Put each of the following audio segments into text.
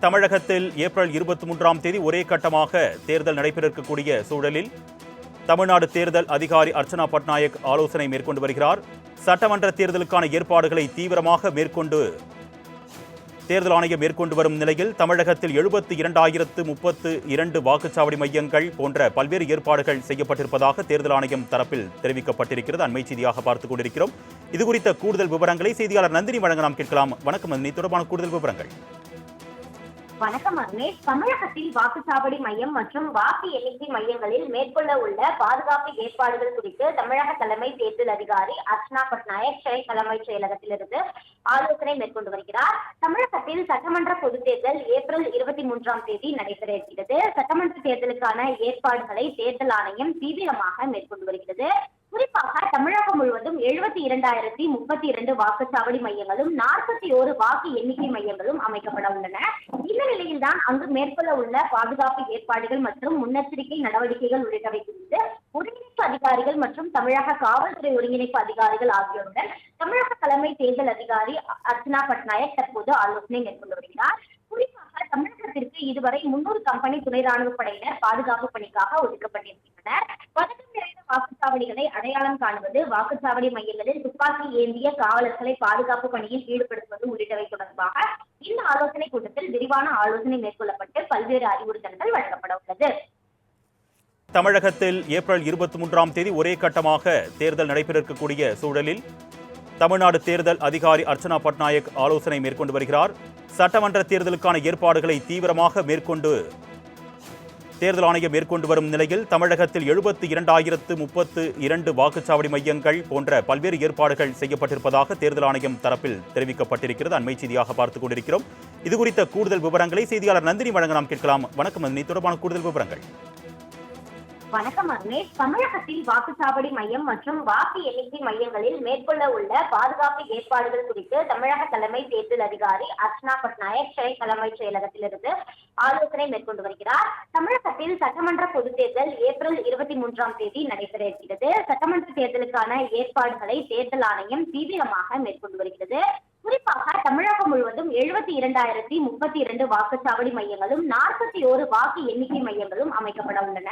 தமிழகத்தில் ஏப்ரல் 23ஆம் தேதி ஒரே கட்டமாக தேர்தல் நடைபெற இருக்கக்கூடிய சூழலில் தமிழ்நாடு தேர்தல் அதிகாரி அர்ச்சனா பட்நாயக் ஆலோசனை மேற்கொண்டு வருகிறார். சட்டமன்ற தேர்தலுக்கான ஏற்பாடுகளை தீவிரமாக தேர்தல் ஆணையம் மேற்கொண்டு வரும் நிலையில் தமிழகத்தில் 72,032 வாக்குச்சாவடி மையங்கள் போன்ற பல்வேறு ஏற்பாடுகள் செய்யப்பட்டிருப்பதாக தேர்தல் ஆணையம் தரப்பில் தெரிவிக்கப்பட்டிருக்கிறது. அண்மை செய்தியாக பார்த்துக் கொண்டிருக்கிறோம். இதுகுறித்த கூடுதல் விவரங்களை செய்தியாளர் நந்தினி வழங்க நாம் கேட்கலாம். வணக்கம் நந்தினி, தொடர்பான கூடுதல் விவரங்கள். வணக்கம் அருணேஷ். தமிழகத்தில் வாக்குச்சாவடி மையம் மற்றும் வாக்கு எண்ணிக்கை மையங்களில் மேற்கொள்ள உள்ள பாதுகாப்பு ஏற்பாடுகள் குறித்து தமிழக தலைமை தேர்தல் அதிகாரி அர்ச்சனா பட்நாயக் சென்னை தலைமைச் செயலகத்திலிருந்து ஆலோசனை மேற்கொண்டு வருகிறார். தமிழகத்தில் சட்டமன்ற பொதுத் தேர்தல் ஏப்ரல் 23ஆம் தேதி நடைபெற இருக்கிறது. சட்டமன்ற தேர்தலுக்கான ஏற்பாடுகளை தேர்தல் ஆணையம் தீவிரமாக மேற்கொண்டு வருகிறது. குறிப்பாக தமிழகம் முழுவதும் 72,032 வாக்குச்சாவடி மையங்களும் 41 வாக்கு எண்ணிக்கை மையங்களும் அமைக்கப்பட உள்ளன. இந்த நிலையில்தான் அங்கு மேற்கொள்ள உள்ள பாதுகாப்பு ஏற்பாடுகள் மற்றும் முன்னெச்சரிக்கை நடவடிக்கைகள் உள்ளிட்டவை குறித்து ஒருங்கிணைப்பு அதிகாரிகள் மற்றும் தமிழக காவல்துறை ஒருங்கிணைப்பு அதிகாரிகள் ஆகியோருடன் தமிழக தலைமை தேர்தல் அதிகாரி அர்ச்சனா பட்நாயக் தற்போது ஆலோசனை மேற்கொண்டு வருகிறார். குறிப்பாக தமிழகத்திற்கு இதுவரை 300 கம்பெனி துணை ராணுவ படையினர் பாதுகாப்பு பணிக்காக ஒதுக்கப்பட்டிருக்கின்றனர். பதக்கம் நிறைந்த வாக்குச்சாவடிகளை அடையாளம் காணுவது, வாக்குச்சாவடி மையங்களில் துப்பாக்கி ஏந்திய காவலர்களை பாதுகாப்பு பணியில் ஈடுபடுத்துவது உள்ளிட்டவை தொடர்பாக இந்த ஆலோசனை கூட்டத்தில் விரிவான ஆலோசனை மேற்கொள்ளப்பட்டு பல்வேறு அறிவுறுத்தல்கள் வழங்கப்பட உள்ளது. தமிழகத்தில் ஏப்ரல் 23ஆம் தேதி ஒரே கட்டமாக தேர்தல் நடைபெற இருக்கக்கூடிய சூழலில் தமிழ்நாடு தேர்தல் அதிகாரி அர்ச்சனா பட்நாயக் ஆலோசனை மேற்கொண்டு வருகிறார். சட்டமன்ற தேர்தலுக்கான ஏற்பாடுகளை தீவிரமாக தேர்தல் ஆணையம் மேற்கொண்டு வரும் நிலையில் தமிழகத்தில் 72,032 வாக்குச்சாவடி மையங்கள் போன்ற பல்வேறு ஏற்பாடுகள் செய்யப்பட்டிருப்பதாக தேர்தல் ஆணையம் தரப்பில் தெரிவிக்கப்பட்டிருக்கிறது. அண்மை செய்தியாக பார்த்துக் கொண்டிருக்கிறோம். இதுகுறித்த கூடுதல் விவரங்களை செய்தியாளர் நந்தினி வழங்க நாம் கேட்கலாம். வணக்கம் நந்தினி, தொடர்பான கூடுதல் விவரங்கள். வணக்கம் அருணேஷ். தமிழகத்தில் வாக்குச்சாவடி மையம் மற்றும் வாக்கு எண்ணிக்கை மையங்களில் மேற்கொள்ள உள்ள பாதுகாப்பு ஏற்பாடுகள் குறித்து தமிழக தலைமை தேர்தல் அதிகாரி அர்ச்சனா பட்நாயக் சென்னை தலைமைச் செயலகத்திலிருந்து ஆலோசனை மேற்கொண்டு வருகிறார். தமிழகத்தில் சட்டமன்ற பொதுத் தேர்தல் ஏப்ரல் 23ஆம் தேதி நடைபெற இருக்கிறது. சட்டமன்ற தேர்தலுக்கான ஏற்பாடுகளை தேர்தல் ஆணையம் தீவிரமாக மேற்கொண்டு வருகிறது. குறிப்பாக தமிழகம் முழுவதும் 72,032 வாக்குச்சாவடி மையங்களும் 41 வாக்கு எண்ணிக்கை மையங்களும் அமைக்கப்பட உள்ளன.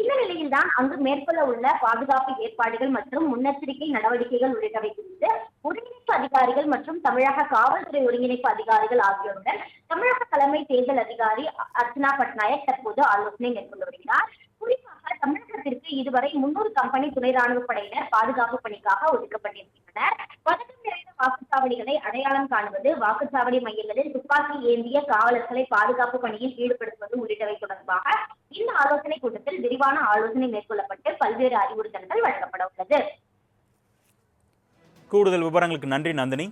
இந்த நிலையில்தான் அங்கு மேற்கொள்ள உள்ள பாதுகாப்பு ஏற்பாடுகள் மற்றும் முன்னெச்சரிக்கை நடவடிக்கைகள் உள்ளிட்டவை குறித்து ஒருங்கிணைப்பு அதிகாரிகள் மற்றும் தமிழக காவல்துறை ஒருங்கிணைப்பு அதிகாரிகள் ஆகியோருடன் தமிழக தலைமை தேர்தல் அதிகாரி அர்ச்சனா பட்நாயக் தற்போது ஆலோசனை மேற்கொண்டு வருகிறார். குறிப்பாக தமிழகத்திற்கு இதுவரை 300 கம்பெனி துணை ராணுவ படையினர் பாதுகாப்பு பணிக்காக ஒதுக்கப்பட்டிருக்கின்றனர். பதக்கம் நிறைந்த வாக்குச்சாவடிகளை அடையாளம் காணுவது, வாக்குச்சாவடி மையங்களில் துப்பாக்கி ஏந்திய காவலர்களை பாதுகாப்பு பணியில் ஈடுபடுத்துவது உள்ளிட்டவை தொடர்பாக இந்த ஆலோசனை கூட்டத்தில் விரிவான ஆலோசனை மேற்கொள்ளப்பட்டு பல்வேறு அறிவுறுத்தல்கள் வழங்கப்பட உள்ளது. கூடுதல் விவரங்களுக்கு நன்றி நந்தினி.